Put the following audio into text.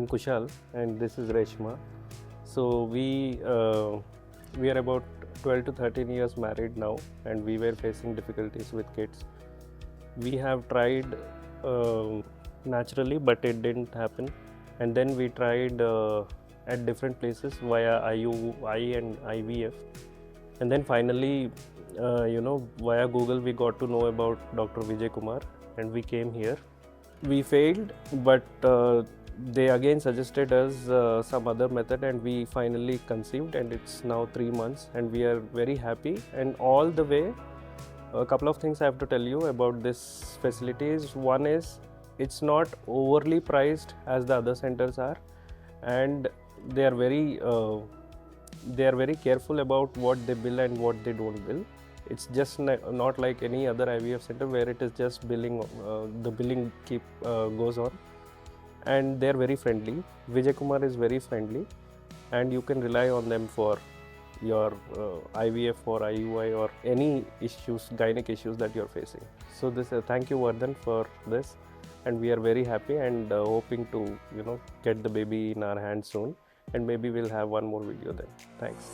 I'm Kushal and this is Reshma. So we are about 12 to 13 years married now, and we were facing difficulties with kids. We have tried naturally, but it didn't happen. And then we tried at different places via IUI and IVF. And then finally, via Google, we got to know about Dr. Vijay Kumar, and we came here. We failed, but they again suggested us some other method, and we finally conceived, and it's now 3 months, and we are very happy. And all the way, a couple of things I have to tell you about this facility is, one is it's not overly priced as the other centers are, and they are very careful about what they bill and what they don't bill. It's just not like any other IVF center where it is just billing, the billing goes on, and they're very friendly. Vijay Kumar is very friendly, and you can rely on them for your IVF or IUI or any issues, gynec issues that you're facing. So thank you Vardhan for this, and we are very happy and hoping to get the baby in our hands soon, and maybe we'll have one more video then. Thanks.